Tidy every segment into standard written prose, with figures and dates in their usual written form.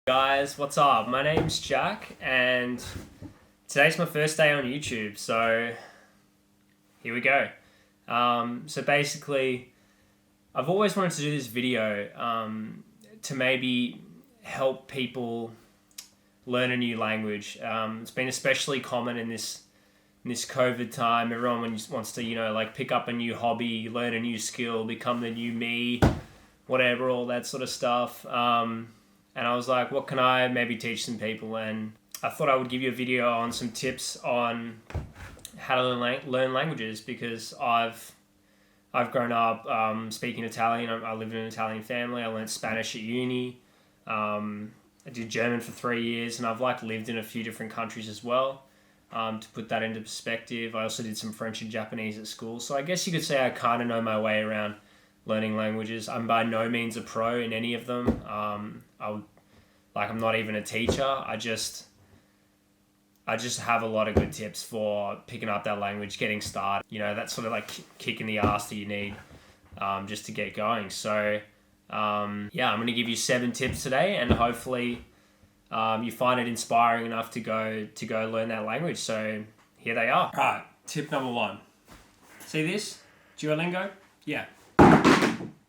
Guys, what's up? My name's Jack and today's my first day on YouTube, so here we go. So basically, I've always wanted to do this video to maybe help people learn a new language. It's been especially common in this COVID time. Everyone wants to, pick up a new hobby, learn a new skill, become the new me, whatever, all that sort of stuff. And I was like, what can I maybe teach some people? And I thought I would give you a video on some tips on how to learn languages, because I've grown up speaking Italian. I live in an Italian family. I learned Spanish at uni. I did German for 3 years, and I've lived in a few different countries as well. To put that into perspective, I also did some French and Japanese at school. So I guess you could say I kind of know my way around learning languages. I'm by no means a pro in any of them. I'm not even a teacher. I just have a lot of good tips for picking up that language, getting started. That sort of kick in the ass that you need just to get going. So I'm going to give you 7 tips today, and hopefully you find it inspiring enough to go learn that language. So here they are. All right, tip number 1. See this? Duolingo? Yeah.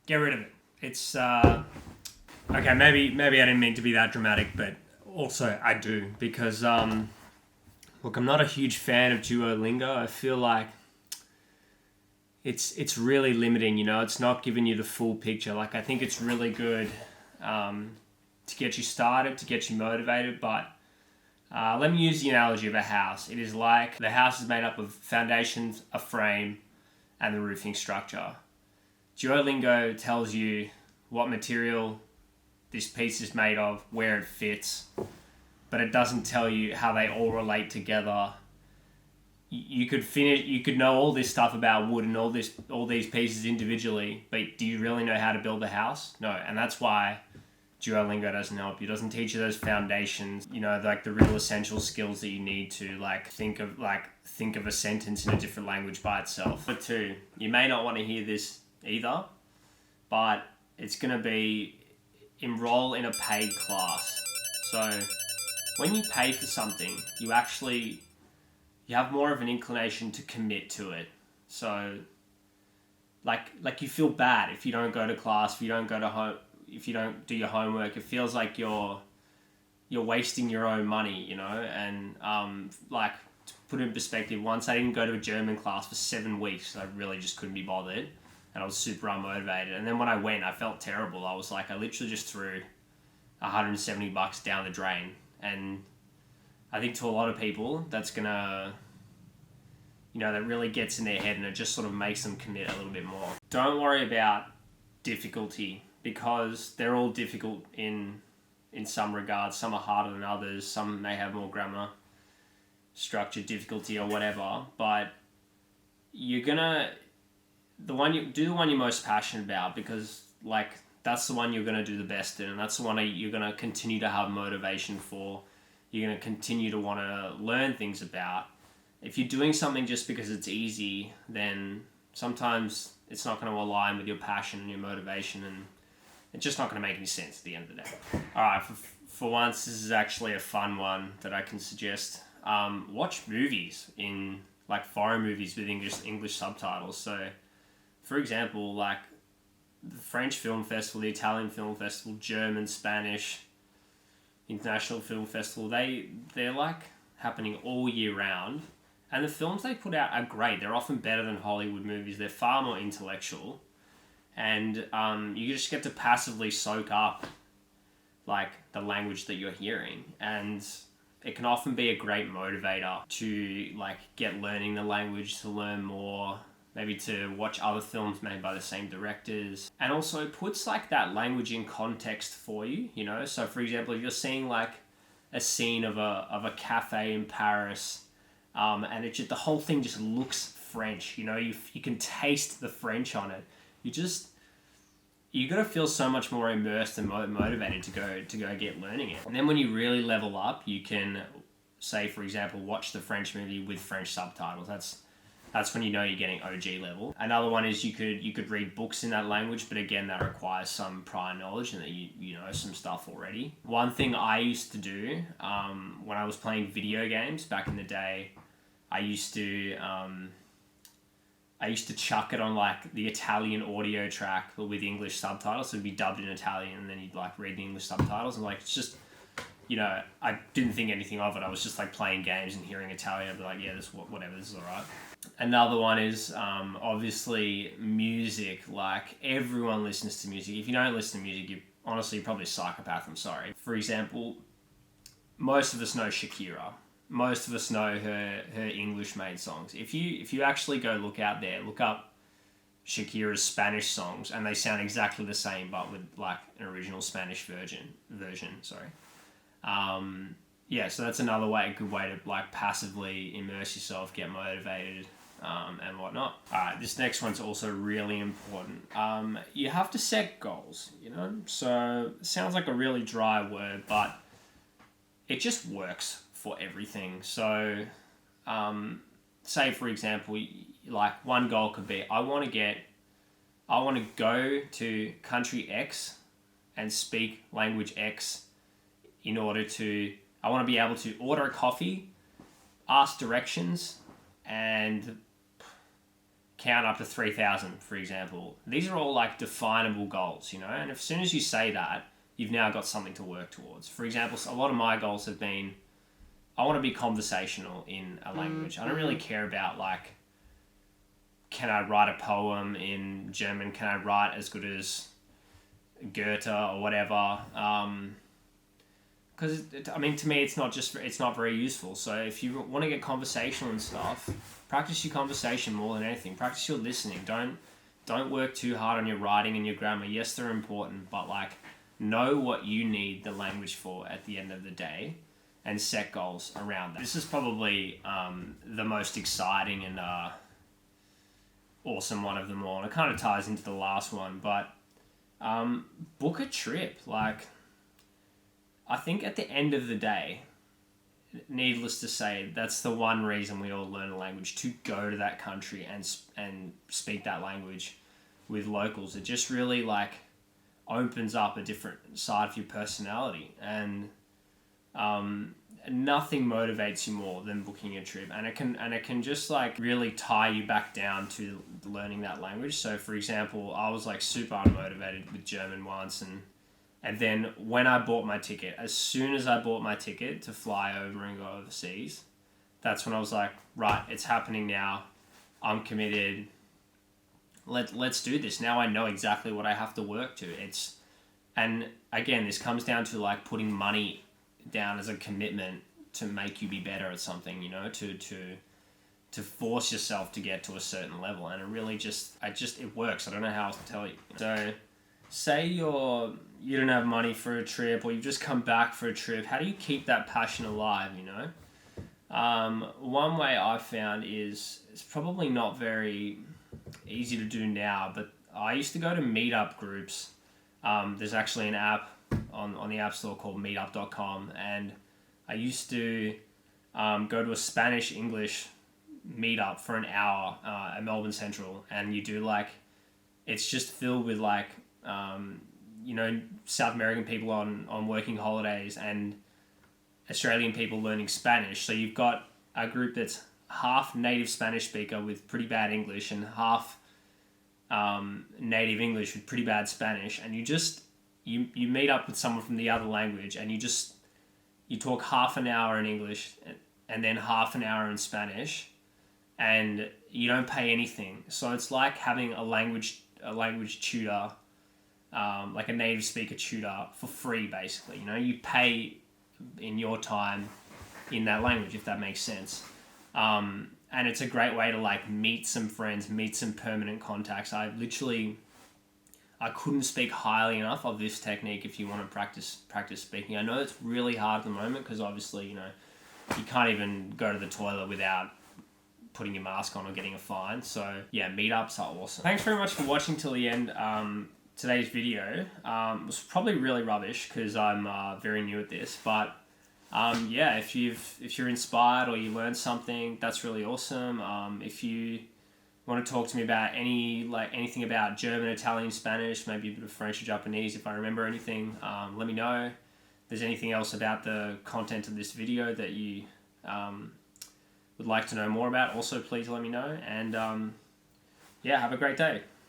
Get rid of it. It's okay. Maybe I didn't mean to be that dramatic, but also I do, because look, I'm not a huge fan of Duolingo. I feel like it's really limiting. It's not giving you the full picture. I think it's really good to get you started, to get you motivated. But let me use the analogy of a house. It is like the house is made up of foundations, a frame, and the roofing structure. Duolingo tells you what material this piece is made of, where it fits, but it doesn't tell you how they all relate together. You could know all this stuff about wood and all these pieces individually, but do you really know how to build a house? No, and that's why Duolingo doesn't help you. It doesn't teach you those foundations, the real essential skills that you need to think of a sentence in a different language by itself. But 2, you may not want to hear this either, but it's going to be enroll in a paid class. So when you pay for something, you have more of an inclination to commit to it. So you feel bad if you don't go to class, if you don't go to home, if you don't do your homework. It feels like you're wasting your own money, and to put it in perspective, once I didn't go to a German class for 7 weeks. I really just couldn't be bothered, and I was super unmotivated. And then when I went, I felt terrible. I was I literally just threw $170 down the drain. And I think to a lot of people, that's gonna, that really gets in their head, and it just sort of makes them commit a little bit more. Don't worry about difficulty, because they're all difficult in some regards. Some are harder than others. Some may have more grammar, structure, difficulty, or whatever. But you're gonna do the one you're most passionate about, because that's the one you're gonna do the best in, and that's the one you're gonna continue to have motivation for. You're gonna continue to want to learn things about. If you're doing something just because it's easy, then sometimes it's not going to align with your passion and your motivation, and it's just not going to make any sense at the end of the day. All right, for once, this is actually a fun one that I can suggest. Watch movies in foreign movies with English subtitles. So, for example, the French Film Festival, the Italian Film Festival, German, Spanish, International Film Festival, they're happening all year round. And the films they put out are great. They're often better than Hollywood movies. They're far more intellectual. And you just get to passively soak up the language that you're hearing. And it can often be a great motivator to get learning the language, to learn more, maybe to watch other films made by the same directors. And also it puts that language in context for you, So for example, if you're seeing a scene of a cafe in Paris, and the whole thing just looks French, you can taste the French on it. You got to feel so much more immersed and motivated to go get learning it. And then when you really level up, you can say, for example, watch the French movie with French subtitles. That's when you know you're getting OG level. Another one is you could read books in that language, but again, that requires some prior knowledge and that you know some stuff already. One thing I used to do when I was playing video games back in the day, I used to chuck it on like the Italian audio track but with English subtitles. So it'd be dubbed in Italian and then you'd like read the English subtitles, and like it's just, you know, I didn't think anything of it. I was just like playing games and hearing Italian. I'd be like, yeah, whatever, this is all right. Another one is obviously music. Like everyone listens to music. If you don't listen to music, you're honestly probably a psychopath. I'm sorry. For example, most of us know Shakira. Most of us know her English-made songs. If you actually go look out there, look up Shakira's Spanish songs, and they sound exactly the same, but with like an original Spanish version. Sorry. Yeah, so that's another way, a good way to like passively immerse yourself, get motivated, and whatnot. Alright, this next one's also really important. You have to set goals, you know? So, it sounds like a really dry word, but it just works for everything. So, say for example, like one goal could be, I want to go to country X and speak language X in order to, I want to be able to order a coffee, ask directions, and count up to 3,000, for example. These are all like definable goals, you know, and as soon as you say that, you've now got something to work towards. For example, a lot of my goals have been, I want to be conversational in a language. I don't really care about like, can I write a poem in German? Can I write as good as Goethe or whatever? Because I mean, to me, it's not very useful. So if you want to get conversational and stuff, practice your conversation more than anything. Practice your listening. Don't work too hard on your writing and your grammar. Yes, they're important, but like know what you need the language for at the end of the day, and set goals around that. This is probably the most exciting and awesome one of them all. And it kind of ties into the last one, but book a trip. Like, I think at the end of the day, needless to say, that's the one reason we all learn a language, to go to that country and speak that language with locals. It just really like opens up a different side of your personality, and nothing motivates you more than booking a trip, and it can just like really tie you back down to learning that language. So for example, I was like super unmotivated with German once, and then when I bought my ticket, as soon as I bought my ticket to fly over and go overseas, that's when I was like, right, it's happening now. I'm committed. Let's do this. Now I know exactly what I have to work to. And again, this comes down to like putting money down as a commitment to make you be better at something, you know, to force yourself to get to a certain level. And it really it works. I don't know how else to tell you. So say you don't have money for a trip, or you've just come back for a trip. How do you keep that passion alive, you know? One way I've found is, it's probably not very easy to do now, but I used to go to Meetup groups. There's actually an app on the App Store called Meetup.com, and I used to go to a Spanish-English meetup for an hour at Melbourne Central, and you do like, it's just filled with like, you know, South American people on working holidays and Australian people learning Spanish. So you've got a group that's half native Spanish speaker with pretty bad English, and half native English with pretty bad Spanish, and you meet up with someone from the other language, and you talk half an hour in English and then half an hour in Spanish, and you don't pay anything. So it's like having a language tutor, like a native speaker tutor, for free, basically. You know, you pay in your time in that language, if that makes sense. And it's a great way to like meet some friends, meet some permanent contacts. I couldn't speak highly enough of this technique if you want to practice speaking. I know it's really hard at the moment because obviously, you know, you can't even go to the toilet without putting your mask on or getting a fine. So yeah, meetups are awesome. Thanks very much for watching till the end. Today's video was probably really rubbish because I'm very new at this, but yeah, if you're inspired or you learned something, that's really awesome. If you want to talk to me about anything about German, Italian, Spanish, maybe a bit of French or Japanese, if I remember anything, let me know. If there's anything else about the content of this video that you would like to know more about, also please let me know. And yeah, have a great day.